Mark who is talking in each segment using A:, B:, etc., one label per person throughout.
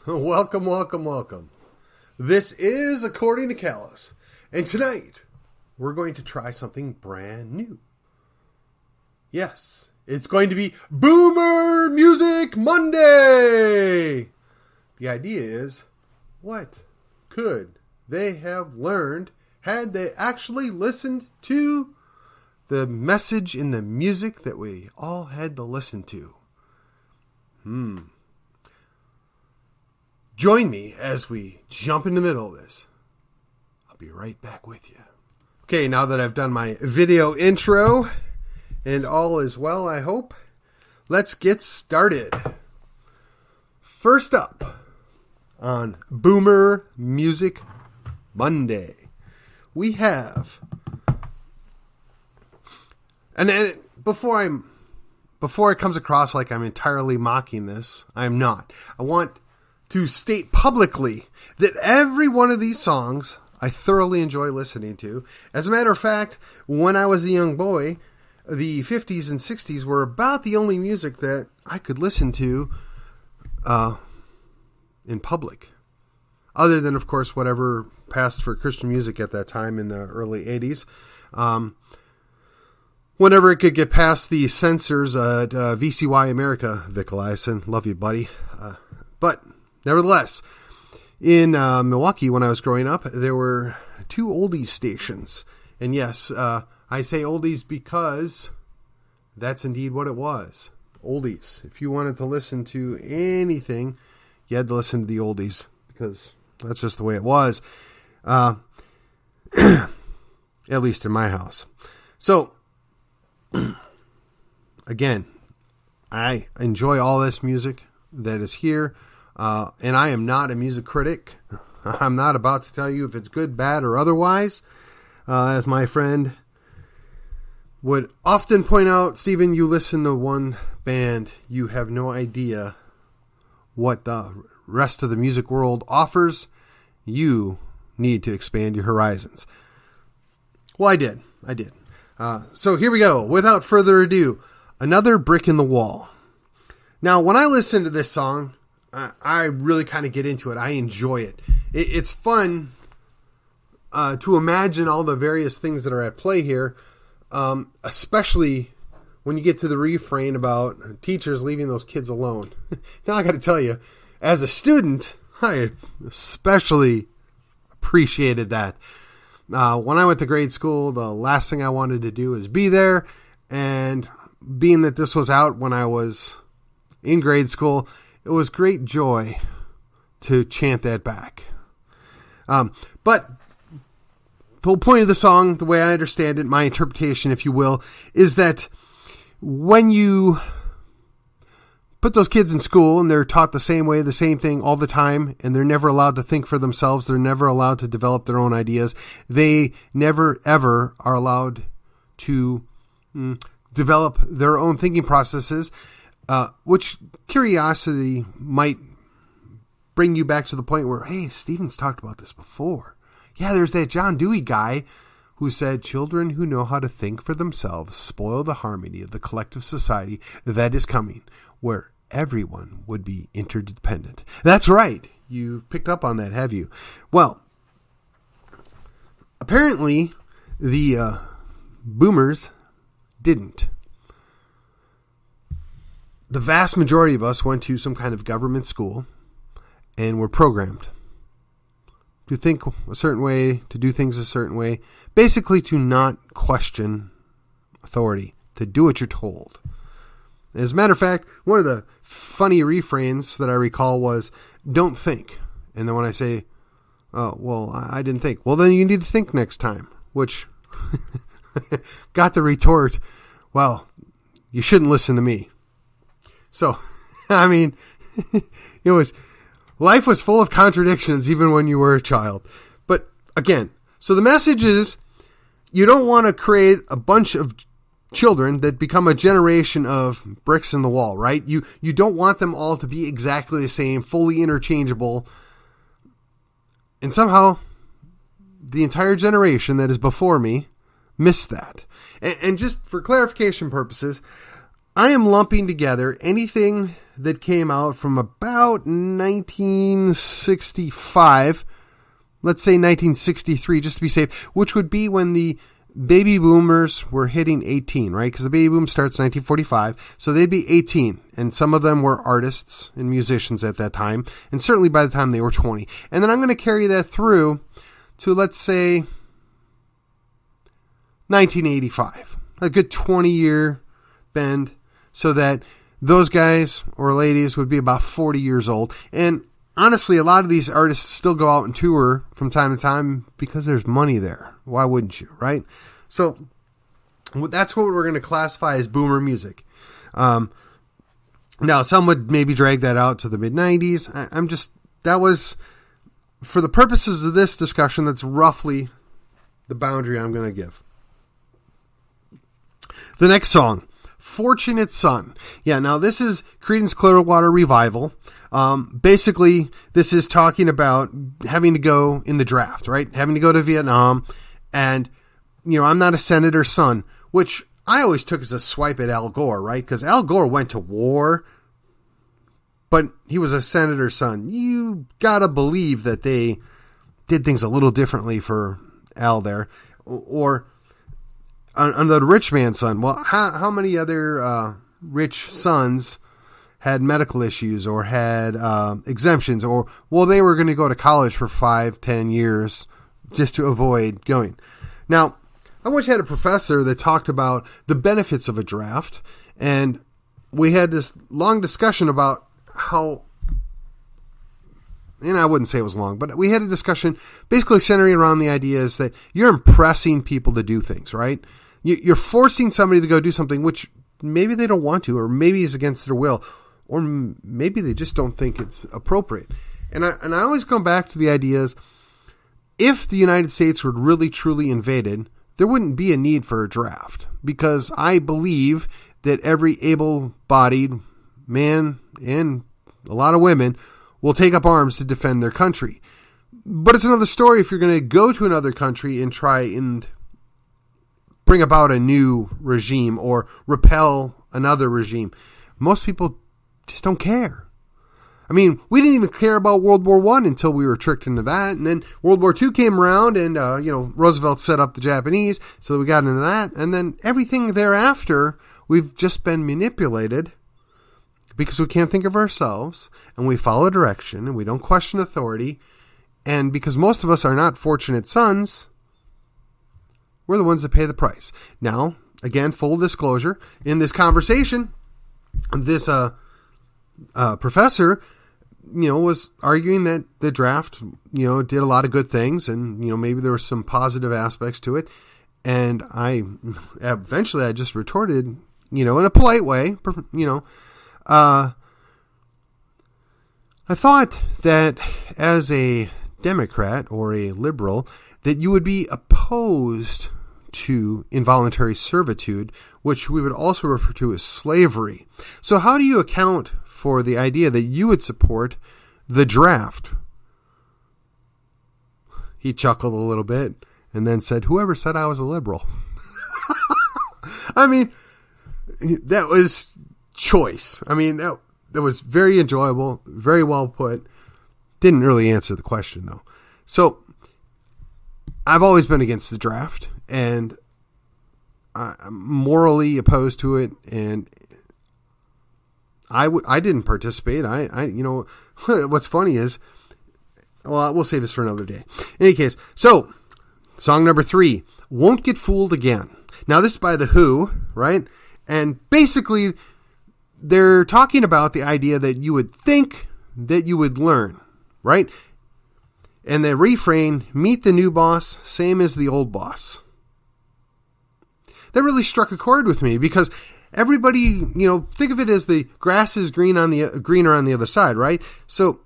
A: Welcome, welcome, welcome. This is According to Kalos, and tonight we're going to try something brand new. Yes, it's going to be Boomer Music Monday! The idea is, what could they have learned had they actually listened to the message in the music that we all had to listen to? Join me as we jump in the middle of this. I'll be right back with you. Okay, now that I've done my video intro and all is well, I hope, let's get started. First up on Boomer Music Monday, we have, and before it comes across like I'm entirely mocking this, I'm not. I want to state publicly that every one of these songs I thoroughly enjoy listening to. As a matter of fact, when I was a young boy, the 50s and 60s were about the only music that I could listen to in public. Other than, of course, whatever passed for Christian music at that time in the early 80s. Whenever it could get past the censors at VCY America, Vic Eliason, love you, buddy. But nevertheless, in Milwaukee, when I was growing up, there were two oldies stations. And yes, I say oldies because that's indeed what it was. Oldies. If you wanted to listen to anything, you had to listen to the oldies because that's just the way it was. At least in my house. So, again, I enjoy all this music that is here. And I am not a music critic. I'm not about to tell you if it's good, bad, or otherwise. As my friend would often point out, Stephen, you listen to one band, you have no idea what the rest of the music world offers. You need to expand your horizons. Well, I did. So here we go. Without further ado, Another Brick in the Wall. Now, when I listen to this song, I really kind of get into it. I enjoy it. It's fun to imagine all the various things that are at play here, especially when you get to the refrain about teachers leaving those kids alone. Now, I got to tell you, as a student, I especially appreciated that. When I went to grade school, the last thing I wanted to do is be there, and being that this was out when I was in grade school, it was great joy to chant that back. But the whole point of the song, the way I understand it, my interpretation, if you will, is that when you put those kids in school and they're taught the same way, the same thing all the time, and they're never allowed to think for themselves, they're never allowed to develop their own ideas, they never, ever are allowed to develop their own thinking processes, which curiosity might bring you back to the point where, hey, Stephen's talked about this before. Yeah, there's that John Dewey guy who said, children who know how to think for themselves spoil the harmony of the collective society that is coming, where everyone would be interdependent. That's right. You've picked up on that, have you? Well, apparently the boomers didn't. The vast majority of us went to some kind of government school and were programmed to think a certain way, to do things a certain way, basically to not question authority, to do what you're told. As a matter of fact, one of the funny refrains that I recall was, don't think. And then when I say, oh, well, I didn't think. Well, then you need to think next time, which got the retort, well, you shouldn't listen to me. So, I mean, life was full of contradictions even when you were a child. But again, so the message is, you don't want to create a bunch of children that become a generation of bricks in the wall, right? You don't want them all to be exactly the same, fully interchangeable. And somehow the entire generation that is before me missed that. And just for clarification purposes, I am lumping together anything that came out from about 1965, let's say 1963, just to be safe, which would be when the baby boomers were hitting 18, right? Because the baby boom starts 1945, so they'd be 18, and some of them were artists and musicians at that time, and certainly by the time they were 20. And then I'm going to carry that through to, let's say, 1985, a good 20-year bend, so that those guys or ladies would be about 40 years old. And honestly, a lot of these artists still go out and tour from time to time because there's money there. Why wouldn't you, right? So that's what we're going to classify as boomer music. Now, some would maybe drag that out to the mid-90s. That was, for the purposes of this discussion, that's roughly the boundary I'm going to give. The next song, Fortunate Son. Yeah, now this is Creedence Clearwater Revival. Basically, this is talking about having to go in the draft, right? Having to go to Vietnam. And, I'm not a senator's son, which I always took as a swipe at Al Gore, right? Because Al Gore went to war, but he was a senator's son. You gotta believe that they did things a little differently for Al there. Or on the rich man's son. Well, how many other rich sons had medical issues or had exemptions, or, well, they were going to go to college for 5-10 years just to avoid going. Now, I once had a professor that talked about the benefits of a draft, and we had this long discussion about how, and I wouldn't say it was long, but we had a discussion basically centering around the idea is that you're impressing people to do things, right? You're forcing somebody to go do something which maybe they don't want to, or maybe is against their will, or maybe they just don't think it's appropriate. And I always come back to the ideas, if the United States were really truly invaded, there wouldn't be a need for a draft, because I believe that every able-bodied man and a lot of women will take up arms to defend their country. But it's another story if you're going to go to another country and try and bring about a new regime or repel another regime. Most people just don't care. I mean, we didn't even care about World War I until we were tricked into that. And then World War II came around and, Roosevelt set up the Japanese. So we got into that. And then everything thereafter, we've just been manipulated because we can't think of ourselves and we follow direction and we don't question authority. And because most of us are not fortunate sons, we're the ones that pay the price. Now, again, full disclosure, in this conversation, this professor, was arguing that the draft, did a lot of good things, and, maybe there were some positive aspects to it. And I just retorted, in a polite way, I thought that as a Democrat or a liberal, that you would be opposed to involuntary servitude, which we would also refer to as slavery. So how do you account for the idea that you would support the draft? He chuckled a little bit and then said, "Whoever said I was a liberal?" I mean, that was choice. I mean, that was very enjoyable, very well put. Didn't really answer the question, though. So I've always been against the draft, and I'm morally opposed to it, and I didn't participate. What's funny is, well, we'll save this for another day. In any case, so song number 3, Won't Get Fooled Again. Now, this is by The Who, right? And basically, they're talking about the idea that you would think that you would learn, right? And the refrain, meet the new boss, same as the old boss. That really struck a chord with me because everybody, think of it as the grass is greener on the other side, right? So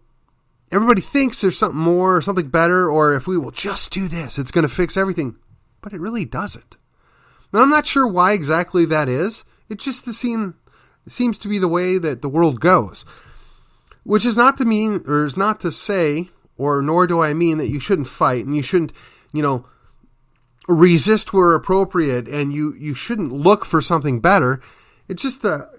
A: everybody thinks there's something more or something better, or if we will just do this, it's going to fix everything. But it really doesn't. Now, I'm not sure why exactly that is. It just seems to be the way that the world goes. Which is not to mean, or is not to say, or nor do I mean that you shouldn't fight and you shouldn't, resist where appropriate and you shouldn't look for something better. It's just the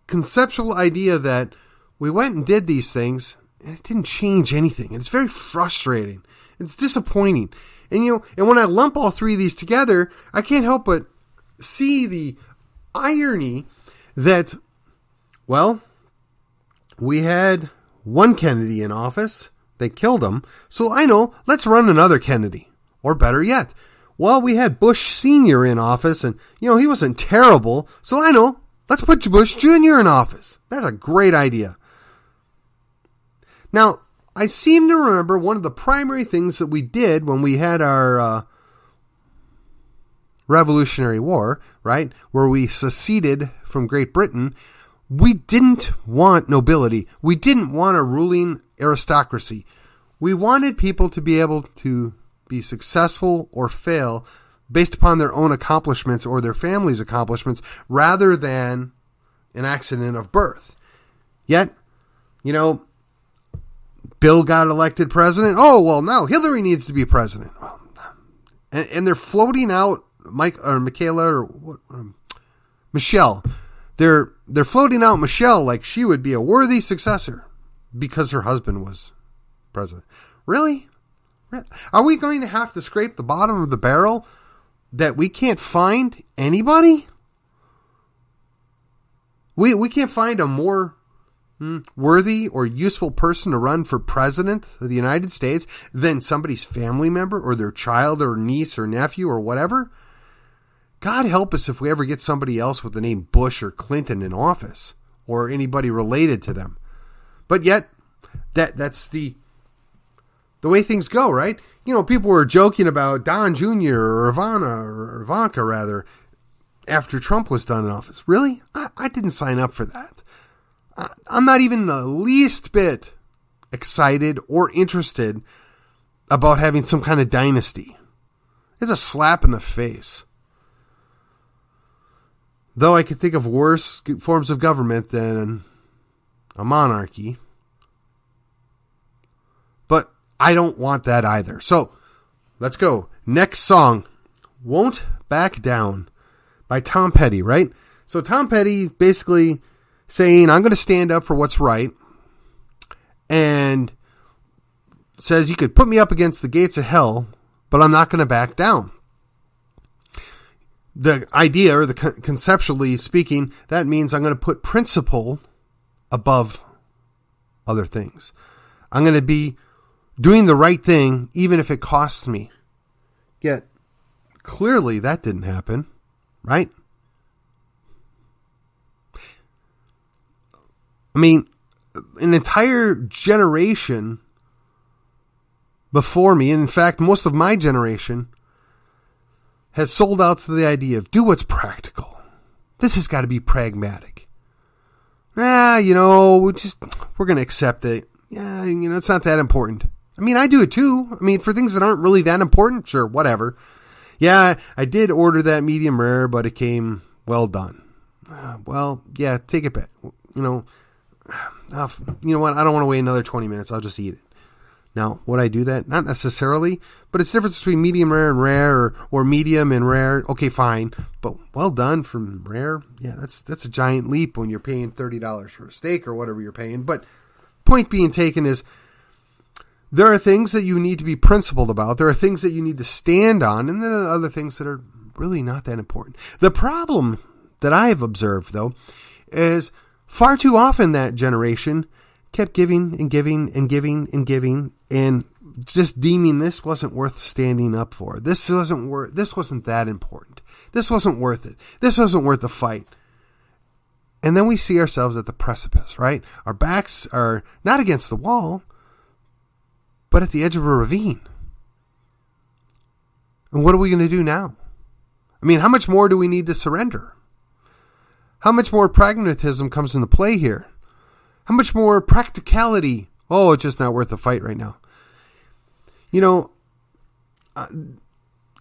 A: conceptual idea that we went and did these things and it didn't change anything. And it's very frustrating. It's disappointing. And and when I lump all three of these together, I can't help but see the irony that, well, we had one Kennedy in office. They killed him. So I know, let's run another Kennedy. Or better yet, well, we had Bush Sr. in office and, he wasn't terrible. So I know, let's put Bush Jr. in office. That's a great idea. Now, I seem to remember one of the primary things that we did when we had our Revolutionary War, right, where we seceded from Great Britain, we didn't want nobility. We didn't want a ruling aristocracy. We wanted people to be able to be successful or fail based upon their own accomplishments or their family's accomplishments rather than an accident of birth. Yet, Bill got elected president. Oh, well, now Hillary needs to be president. And they're floating out Michelle. They're floating out Michelle like she would be a worthy successor because her husband was president. Really? Are we going to have to scrape the bottom of the barrel that we can't find anybody? We can't find a more worthy or useful person to run for president of the United States than somebody's family member or their child or niece or nephew or whatever. God help us if we ever get somebody else with the name Bush or Clinton in office or anybody related to them. But yet, that's the way things go, right? People were joking about Don Jr. or Ivanka rather after Trump was done in office. Really? I didn't sign up for that. I'm not even the least bit excited or interested about having some kind of dynasty. It's a slap in the face. Though I could think of worse forms of government than a monarchy. But I don't want that either. So, let's go. Next song, Won't Back Down by Tom Petty, right? So Tom Petty basically saying, I'm going to stand up for what's right, and says you could put me up against the gates of hell, but I'm not going to back down. The idea, or conceptually speaking, that means I'm going to put principle above other things. I'm going to be doing the right thing, even if it costs me. Yet, clearly that didn't happen, right? I mean, an entire generation before me, and in fact, most of my generation, has sold out to the idea of do what's practical. This has got to be pragmatic. We're going to accept it. Yeah, it's not that important. I mean, I do it too. I mean, for things that aren't really that important, sure, whatever. Yeah, I did order that medium rare, but it came well done. Well, yeah, take it back. You know what? I don't want to wait another 20 minutes. I'll just eat it. Now, would I do that? Not necessarily, but it's the difference between medium rare and rare, or medium and rare. Okay, fine, but well done from rare. Yeah, that's a giant leap when you're paying $30 for a steak or whatever you're paying. But point being taken is, there are things that you need to be principled about. There are things that you need to stand on, and then there are other things that are really not that important. The problem that I have observed, though, is far too often that generation kept giving and giving and giving and giving, and just deeming this wasn't worth standing up for. This wasn't that important. This wasn't worth it. This wasn't worth the fight. And then we see ourselves at the precipice, right? Our backs are not against the wall, but at the edge of a ravine. And what are we going to do now? I mean, how much more do we need to surrender? How much more pragmatism comes into play here? How much more practicality? Oh, it's just not worth the fight right now. It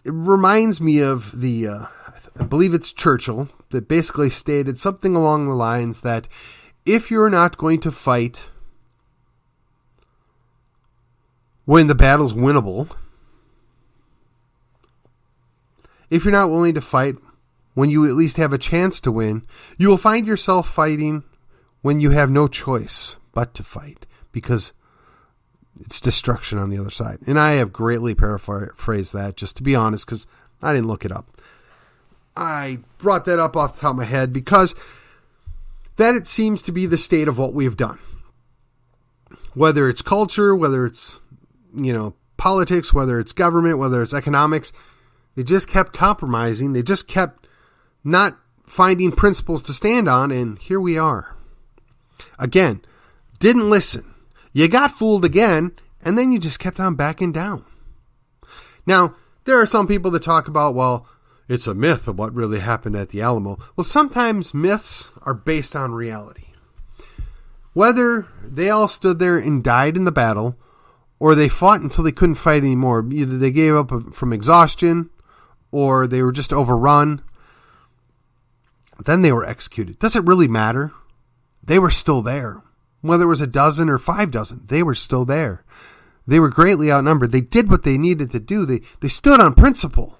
A: reminds me of I believe it's Churchill, that basically stated something along the lines that if you're not going to fight when the battle's winnable, if you're not willing to fight when you at least have a chance to win, you will find yourself fighting when you have no choice but to fight because it's destruction on the other side. And I have greatly paraphrased that, just to be honest, because I didn't look it up. I brought that up off the top of my head because that it seems to be the state of what we've done. Whether it's culture, whether it's, politics, whether it's government, whether it's economics, they just kept compromising. They just kept not finding principles to stand on, and here we are. Again, didn't listen. You got fooled again, and then you just kept on backing down. Now, there are some people that talk about, well, it's a myth of what really happened at the Alamo. Well, sometimes myths are based on reality. Whether they all stood there and died in the battle, or they fought until they couldn't fight anymore, either they gave up from exhaustion, or they were just overrun, then they were executed. Does it really matter? They were still there. Whether it was a dozen or 5 dozen, they were still there. They were greatly outnumbered. They did what they needed to do. They stood on principle.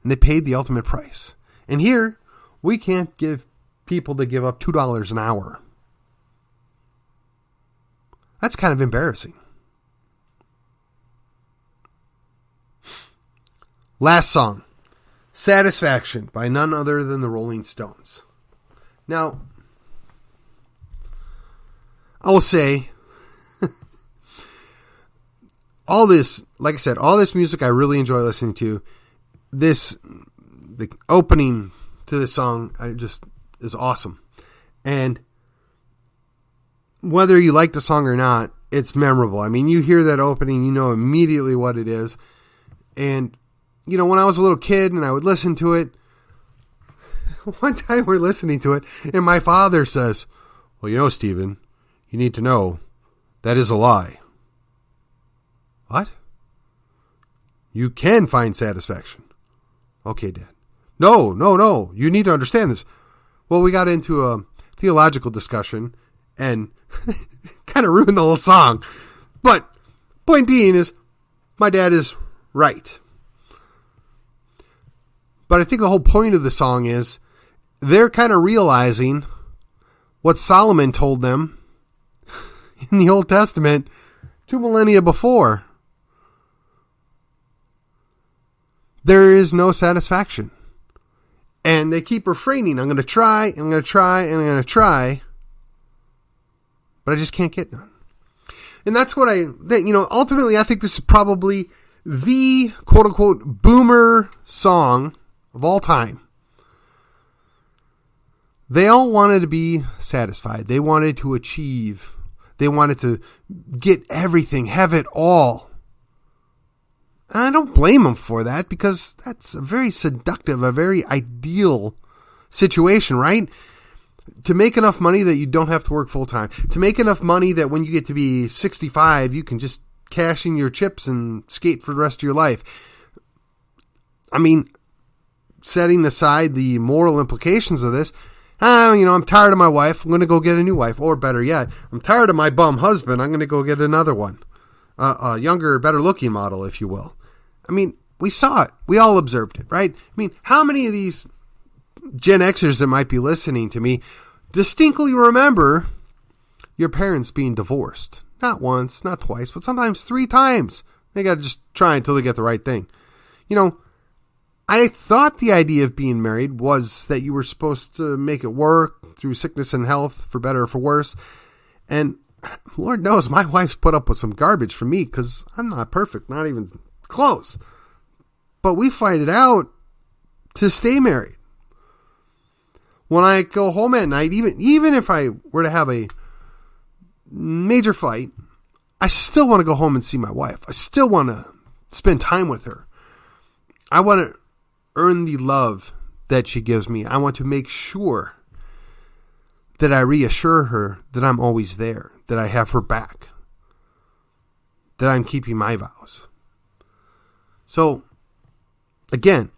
A: And they paid the ultimate price. And here, we can't give people to give up $2 an hour. That's kind of embarrassing. Last song, Satisfaction by none other than the Rolling Stones. Now, I will say, all this, like I said, all this music I really enjoy listening to. The opening to this song, is awesome. And whether you like the song or not, it's memorable. I mean, you hear that opening, you know immediately what it is. And, when I was a little kid and I would listen to it, one time we're listening to it, and my father says, well, Stephen, you need to know that is a lie. What? You can find satisfaction. Okay, Dad. No. You need to understand this. Well, we got into a theological discussion and kind of ruined the whole song. But point being is, my dad is right. But I think the whole point of the song is they're kind of realizing what Solomon told them in the Old Testament 2 millennia before. There is no satisfaction. And they keep refraining. I'm going to try, and I'm going to try, and I'm going to try. But I just can't get none. And that's what ultimately I think this is probably the quote-unquote boomer song of all time. They all wanted to be satisfied. They wanted to achieve. They wanted to get everything, have it all. And I don't blame them for that, because that's a very seductive, a very ideal situation, right? To make enough money that you don't have to work full time. To make enough money that when you get to be 65, you can just cash in your chips and skate for the rest of your life. I mean, setting aside the moral implications of this, I'm tired of my wife. I'm going to go get a new wife. Or better yet, I'm tired of my bum husband. I'm going to go get another one. A younger, better looking model, if you will. I mean, we saw it. We all observed it, right? I mean, how many of these Gen Xers that might be listening to me distinctly remember your parents being divorced? Not once, not twice, but sometimes 3 times. They got to just try until they get the right thing. I thought the idea of being married was that you were supposed to make it work through sickness and health, for better or for worse. And Lord knows my wife's put up with some garbage for me, because I'm not perfect, not even close. But we fight it out to stay married. When I go home at night, even if I were to have a major fight, I still want to go home and see my wife. I still want to spend time with her. I want to earn the love that she gives me. I want to make sure that I reassure her that I'm always there, that I have her back, that I'm keeping my vows. So, again,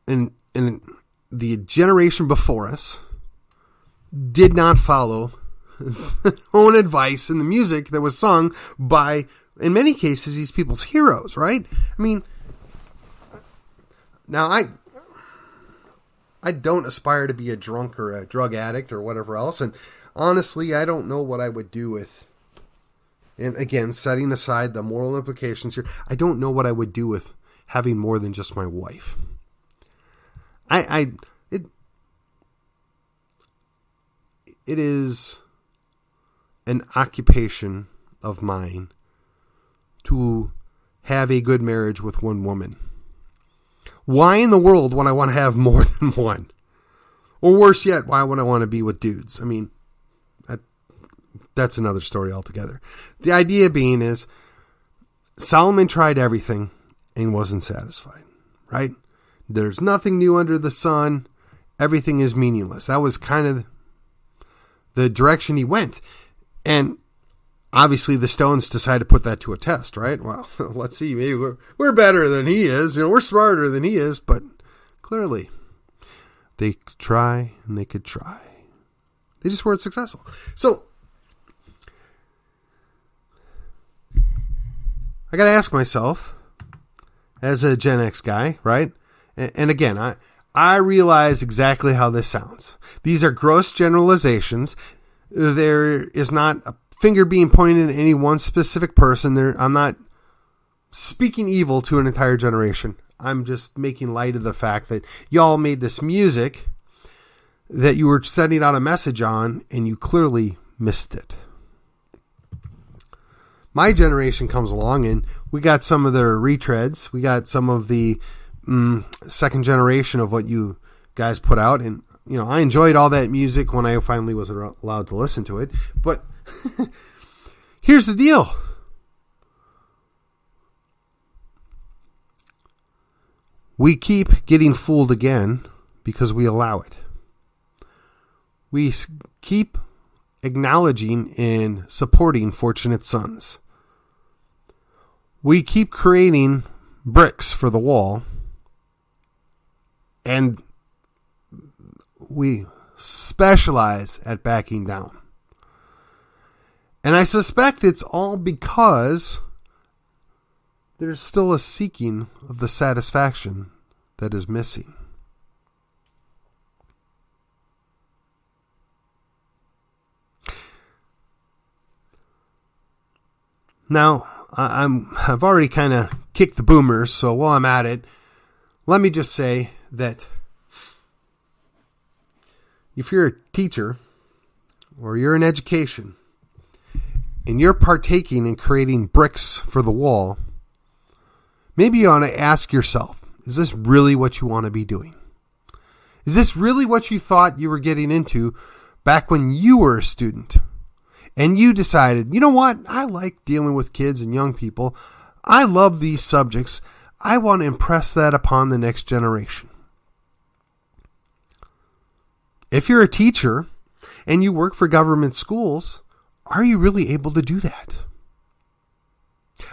A: in the generation before us did not follow own advice in the music that was sung by, in many cases, these people's heroes, right? I mean, now I I don't aspire to be a drunk or a drug addict or whatever else. And honestly, I don't know what I would do with, and again, setting aside the moral implications here, I don't know what I would do with having more than just my wife. It is an occupation of mine to have a good marriage with one woman. Why in the world would I want to have more than one? Or worse yet, why would I want to be with dudes? I mean, that's another story altogether. The idea being is Solomon tried everything and wasn't satisfied, right? There's nothing new under the sun. Everything is meaningless. That was kind of the direction he went. And obviously the Stones decided to put that to a test, right? Well, let's see. Maybe we're better than he is. We're smarter than he is. But clearly, they could try and they could try. They just weren't successful. So I got to ask myself, as a Gen X guy, right? And again, I realize exactly how this sounds. These are gross generalizations. There is not a finger being pointed at any one specific person. I'm not speaking evil to an entire generation. I'm just making light of the fact that y'all made this music that you were sending out a message on, and you clearly missed it. My generation comes along, and we got some of their retreads. We got some of the second generation of what you guys put out. And, I enjoyed all that music when I finally was allowed to listen to it. But here's the deal. We keep getting fooled again because we allow it. We keep acknowledging and supporting Fortunate Sons. We keep creating bricks for the wall, and we specialize at backing down. And I suspect it's all because there's still a seeking of the satisfaction that is missing. Now, I've already kind of kicked the boomers, so while I'm at it, let me just say that if you're a teacher or you're in education and you're partaking in creating bricks for the wall, maybe you ought to ask yourself, is this really what you want to be doing? Is this really what you thought you were getting into back when you were a student? And you decided, you know what? I like dealing with kids and young people. I love these subjects. I want to impress that upon the next generation. If you're a teacher and you work for government schools, are you really able to do that?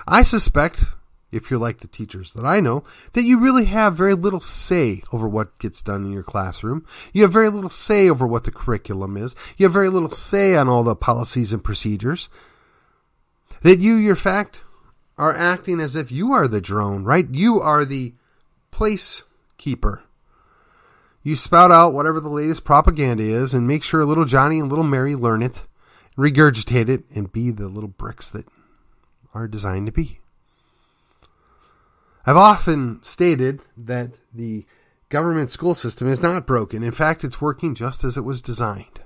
A: I suspect, if you're like the teachers that I know, that you really have very little say over what gets done in your classroom. You have very little say over what the curriculum is. You have very little say on all the policies and procedures. That you, in fact, are acting as if you are the drone, right? You are the placekeeper. You spout out whatever the latest propaganda is and make sure little Johnny and little Mary learn it, regurgitate it, and be the little bricks that are designed to be. I've often stated that the government school system is not broken. In fact, it's working just as it was designed.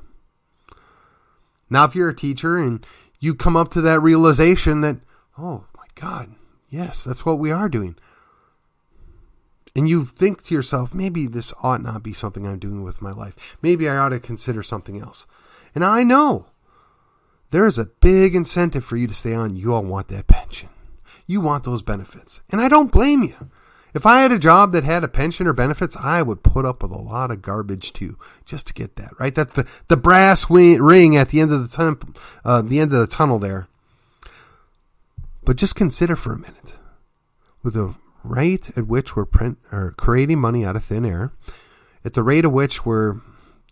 A: Now, if you're a teacher and you come up to that realization that, oh my God, yes, that's what we are doing. And you think to yourself, maybe this ought not be something I'm doing with my life. Maybe I ought to consider something else. And I know there is a big incentive for you to stay on. You all want that pension. You want those benefits. And I don't blame you. If I had a job that had a pension or benefits, I would put up with a lot of garbage too, just to get that, right? That's the brass ring at the end of the tunnel there. But just consider for a minute, with the rate at which we're creating money out of thin air, at the rate at which we're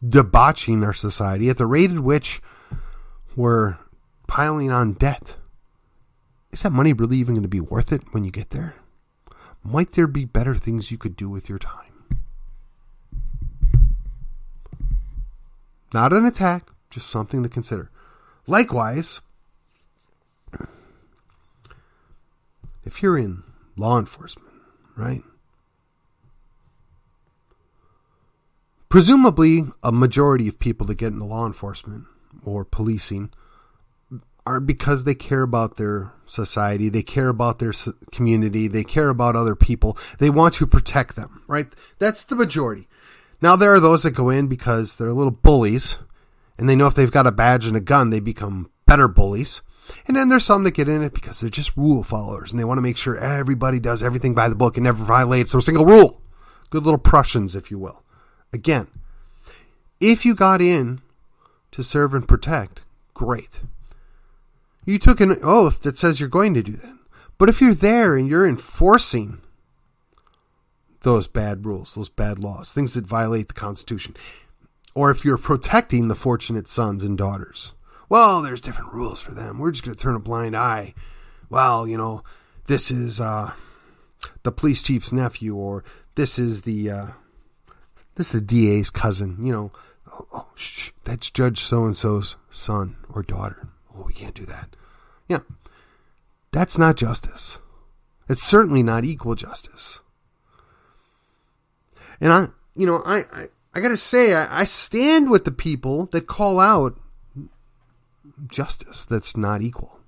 A: debauching our society, at the rate at which we're piling on debt, is that money really even going to be worth it when you get there? Might there be better things you could do with your time? Not an attack, just something to consider. Likewise, if you're in law enforcement, right? Presumably, a majority of people that get into law enforcement or policing are because they care about their society, they care about their community, they care about other people, they want to protect them, right? That's the majority. Now, there are those that go in because they're little bullies, and they know if they've got a badge and a gun, they become better bullies. And then there's some that get in it because they're just rule followers, and they want to make sure everybody does everything by the book and never violates a single rule. Good little Prussians, if you will. Again, if you got in to serve and protect, great. You took an oath that says you're going to do that. But if you're there and you're enforcing those bad rules, those bad laws, things that violate the Constitution, or if you're protecting the fortunate sons and daughters, well, there's different rules for them. We're just going to turn a blind eye. Well, this is the police chief's nephew, or this is the DA's cousin. That's Judge so-and-so's son or daughter. Oh, we can't do that. Yeah, that's not justice. It's certainly not equal justice. And I got to say, I stand with the people that call out justice that's not equal.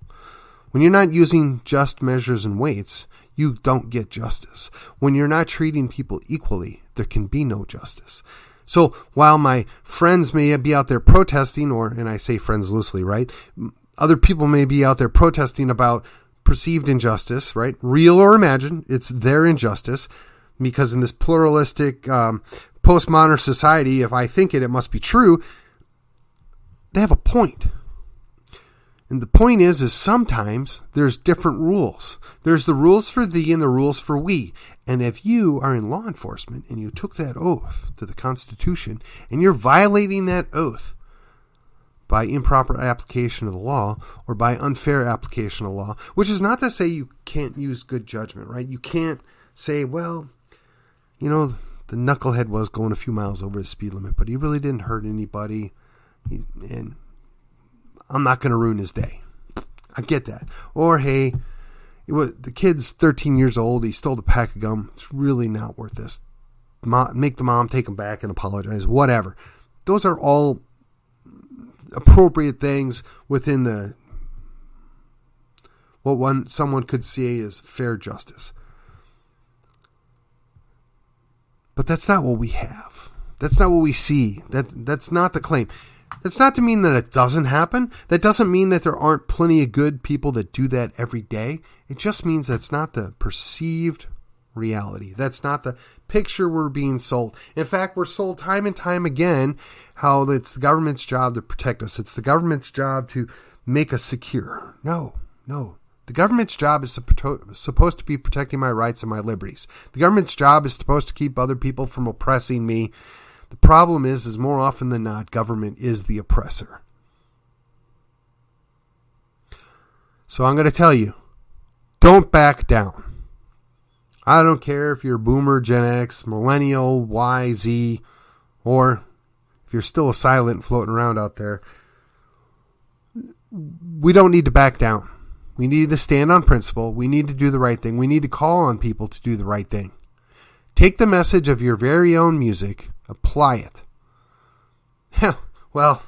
A: When you're not using just measures and weights, you don't get justice. When you're not treating people equally, there can be no justice. So while my friends may be out there protesting, and I say friends loosely, right? Other people may be out there protesting about perceived injustice, right? Real or imagined, it's their injustice. Because in this pluralistic, postmodern society, if I think it must be true. They have a point. And the point is sometimes there's different rules. There's the rules for thee and the rules for we. And if you are in law enforcement and you took that oath to the Constitution and you're violating that oath by improper application of the law or by unfair application of law, which is not to say you can't use good judgment, right? You can't say, well, the knucklehead was going a few miles over the speed limit, but he really didn't hurt anybody. And I'm not going to ruin his day. I get that. Or, hey, the kid's 13 years old. He stole a pack of gum. It's really not worth this. Make the mom take him back and apologize. Whatever. Those are all appropriate things within someone could say is fair justice. But that's not what we have. That's not what we see. That's not the claim. That's not to mean that it doesn't happen. That doesn't mean that there aren't plenty of good people that do that every day. It just means that's not the perceived reality. That's not the picture we're being sold. In fact, we're sold time and time again how it's the government's job to protect us. It's the government's job to make us secure. No. The government's job is supposed to be protecting my rights and my liberties. The government's job is supposed to keep other people from oppressing me. The problem is more often than not, government is the oppressor. So I'm going to tell you, don't back down. I don't care if you're boomer, Gen X, millennial, Y, Z, or if you're still a silent floating around out there. We don't need to back down. We need to stand on principle. We need to do the right thing. We need to call on people to do the right thing. Take the message of your very own music, apply it. Well,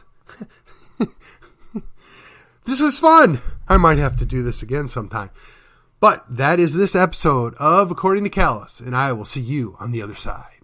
A: this was fun. I might have to do this again sometime. But that is this episode of According to Callus, and I will see you on the other side.